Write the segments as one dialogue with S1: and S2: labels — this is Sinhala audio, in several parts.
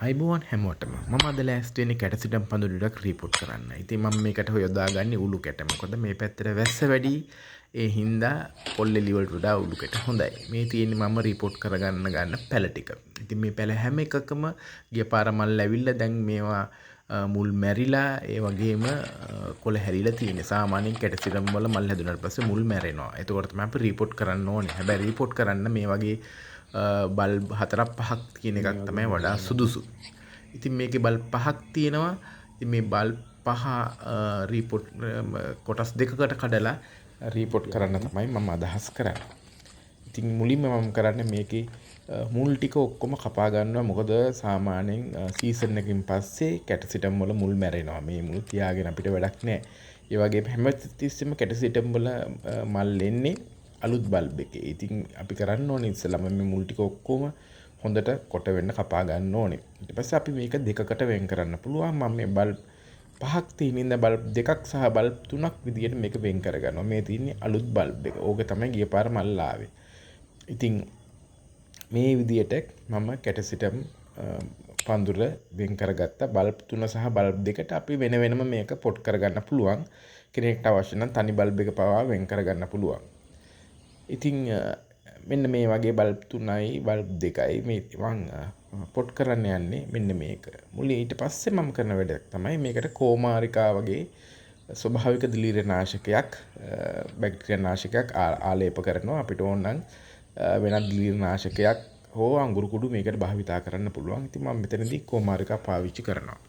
S1: අයිබෝවන් හැමෝටම මම අද ලෑස්ති වෙන්නේ කැටසිටම් පඳුරු ටිකක් රිපෝට් කරන්න. ඉතින් මම මේකට යොදාගන්නේ උළු කැට. මොකද මේ පැත්තට වැස්ස වැඩි. ඒ හින්දා පොල්ලෙලි වලට වඩා උළු කැට හොඳයි. මේ තියෙන්නේ මම රිපෝට් කරගන්න පැල ටික. ඉතින් මේ පැල හැම එකකම ගිය පාර මල් ඇවිල්ලා දැන් මේවා මුල් මැරිලා ඒ වගේම කොළ හැරිලා තියෙන්නේ. සාමාන්‍යයෙන් කැටසිටම් වල මල් හැදුනට පස්සේ මුල් මැරෙනවා. ඒකෝට තමයි අපි රිපෝට් කරන්න ඕනේ. හැබැයි රිපෝට් කරන්න මේ වගේ බල්බ් 4-5ක් තියෙන එකක් තමයි වඩා සුදුසු. ඉතින් මේකේ බල්බ් 5ක් තියෙනවා. ඉතින් මේ බල්බ් 5 රිපෝට් කොටස් දෙකකට කඩලා රිපෝට් කරන්න තමයි මම අදහස් කරන්නේ. ඉතින් මුලින්ම මම කරන්නේ මේකේ මුල් ටික ඔක්කොම කපා ගන්නවා. මොකද සාමාන්‍යයෙන් සීසන් එකකින් පස්සේ කැටසිටම් වල මුල් මැරෙනවා. මේ මුල් තියාගෙන අපිට වැඩක් නැහැ. ඒ වගේම හැම තිස්සෙම කැටසිටම් වල මල් එන්නේ අලුත් බල්බ් එකේ. ඉතින් අපි කරන්න ඕනේ ඉස්සෙල්ලාම මේ මුල් ටික ඔක්කොම හොඳට කොට වෙන්න කපා ගන්න ඕනේ. ඊට පස්සේ අපි මේක දෙකකට වෙන් කරන්න පුළුවන්. මම මේ බල්බ් 5ක් තියෙනින්ද බල්බ් 2ක් සහ බල්බ් 3ක් විදියට මේක වෙන් කරගන්නවා. මේ තියෙන්නේ අලුත් බල්බ් එක. ඕක තමයි ගිය පාර මල් ආවේ. ඉතින් මේ විදියට මම කැටසිටම් පඳුර වෙන් කරගත්ත බල්බ් 3 සහ බල්බ් 2ට අපි වෙන වෙනම මේක පොට් කරගන්න පුළුවන්. කෙනෙක්ට අවශ්‍ය නම් තනි බල්බ් එක පවා වෙන් කරගන්න පුළුවන්. ඉතින් මෙන්න මේ වගේ බල්බ් 3යි බල්බ් 2යි මේ මම පොට් කරන්න යන්නේ මෙන්න මේක. මුලින් ඊට පස්සේ මම කරන වැඩක් තමයි මේකට කෝමාරිකා වගේ ස්වභාවික දිලීරනාශකයක් බැක්ටීරියා නාශකයක් ආලේප කරනවා. අපිට ඕන නම් වෙනත් දිලීරනාශකයක් හෝ අඟුරු කුඩු මේකට භාවිතා කරන්න පුළුවන්. ඉතින් මම මෙතනදී කෝමාරිකා පාවිච්චි කරනවා.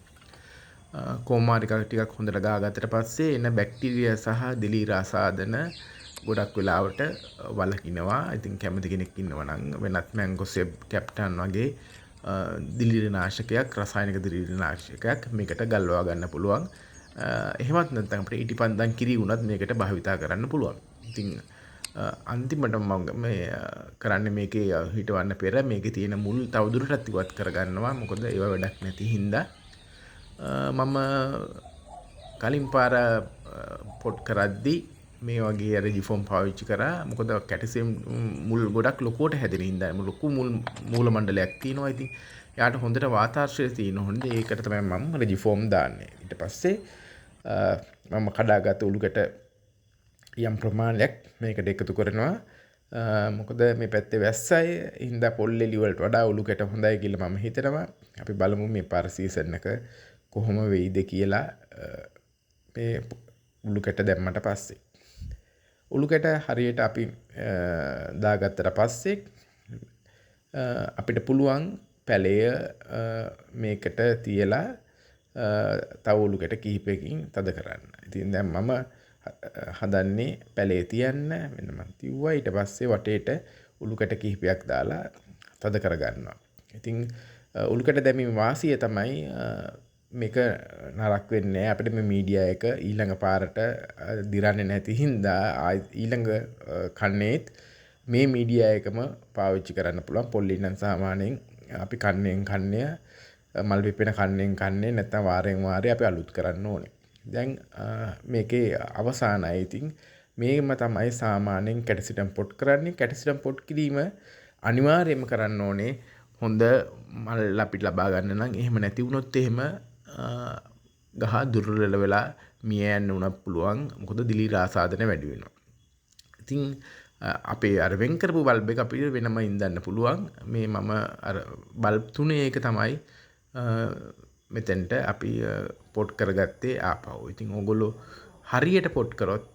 S1: කෝමාරිකා ටිකක් හොඳට ගාගත්තට පස්සේ එන බැක්ටීරියා සහ දිලීර ආසාදන ගොඩක් වෙලාවට වලකිනවා. ඉතින් කැමති කෙනෙක් ඉන්නවා නම් වෙනත් මැංගෝසෙබ් කැප්ටන් වගේ දිලීරනාශකයක් රසායනික දිලීරනාශකයක් මේකට ගල්වා ගන්න පුළුවන්. එහෙමත් නැත්නම් අපිට ඊටිපන්දම් කිරි උනත් මේකට භාවිතා කරන්න පුළුවන්. ඉතින් අන්තිමට මම මේ කරන්නේ මේකේ හිටවන්න පෙර මේකේ තියෙන මුල් තවදුරටත් ඉවත් කරගන්නවා. මොකද ඒව වැඩක් නැති හින්දා මම කලින් පාර පොට් කරද්දී මේ වගේ රෙජිෆෝම් පාවිච්චි කරා. මොකද කැටසිටම් මුල් ගොඩක් ලොකුවට හැදෙන හින්දා ලොකු මූල මණ්ඩලයක් තියෙනවා. ඉතින් යාට හොඳට වාතාශ්‍රය තියෙන හොඳ ඒකට තමයි මම රෙජිෆෝම් දාන්නේ. ඊට පස්සේ මම කඩාගත් උළුකට යම් ප්‍රමාණයක් මේකට එකතු කරනවා. මොකද මේ පැත්තේ වැස්සයි හින්දා පොල්ලෙලි වලට වඩා උළුකට හොඳයි කියලා මම හිතනවා. අපි බලමු මේ පාර සීසන් එක කොහොම වෙයිද කියලා මේ උළුකට දැම්මට පස්සේ. උළුකට හරියට අපි දාගත්තට පස්සේ අපිට පුළුවන් පැලය මේකට තියලා තව උළුකට කිහිපයකින් තද කරන්න. ඉතින් දැන් මම හදන්නේ පැලේ තියන්න මෙන්න මම තියුවා. ඊට පස්සේ වටේට උළුකට කිහිපයක් දාලා තද කරගන්නවා. ඉතින් උළුකට දැමීමේ වාසිය තමයි මේක නරක් වෙන්නේ නැහැ. අපිට මේ මීඩියා එක ඊළඟ පාරට දිරන්නේ නැති හින්දා ඊළඟ කන්නේත් මේ මීඩියා එකම පාවිච්චි කරන්න පුළුවන්. පොල්ලි නම් සාමාන්‍යයෙන් අපි කන්නේන් කන්නේ මල් පිපෙන කන්නේන් කන්නේ නැත්නම් වාරයෙන් වාරේ අපි අලුත් කරන්න ඕනේ. දැන් මේකේ අවසානයි. ඉතින් මේකම තමයි සාමාන්‍යයෙන් කැටසිටම් පොට් කරන්නේ. කැටසිටම් පොට් කිරීම අනිවාර්යයෙන්ම කරන්න ඕනේ හොඳ මල් අපිට ලබා ගන්න නම්. එහෙම නැති වුණොත් එහෙම ගහ දුර්වල වෙලා මිය යන්න උනත් පුළුවන්. මොකද දිලීර ආසාදන වැඩි වෙනවා. ඉතින් අපේ අර වෙන් කරපු බල්බ් එක අපිට වෙනම ඉඳන්න පුළුවන්. මේ මම අර බල්බ් 3 එක තමයි මෙතෙන්ට අපි පොට් කරගත්තේ ආපහු. ඉතින් ඕගොල්ලෝ හරියට පොට් කරොත්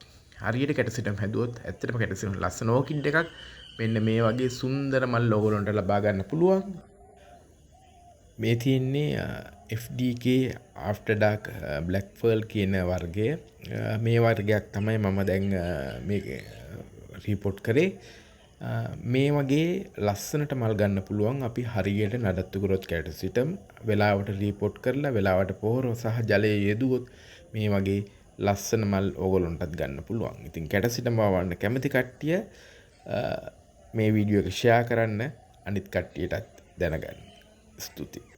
S1: හරියට කැටසිටම් හැදුවොත් ඇත්තටම කැටසිටම් ලස්සන ඕකිඩ් එකක් මෙන්න මේ වගේ සුන්දර මල් ඕගොල්ලන්ට ලබා ගන්න පුළුවන්. මේ තියෙන්නේ FDK After Dark Black Pearl කියන වර්ගය. මේ වර්ගයක් තමයි මම දැන් මේක රිපෝට් කරේ. මේ වගේ ලස්සනට මල් ගන්න පුළුවන් අපි හරියට නඩත්තු කරොත් කැටසිටම් වෙලාවට රිපෝට් කරලා වෙලාවට පොහොර සහ ජලය යෙදුවොත් මේ වගේ ලස්සන මල් ඕගොල්ලන්ටත් ගන්න පුළුවන්. ඉතින් කැටසිටම් වවන්න කැමති කට්ටිය මේ වීඩියෝ එක ෂෙයා කරන්න අනිත් කට්ටියටත් දැනගන්න. ස්තුතියි.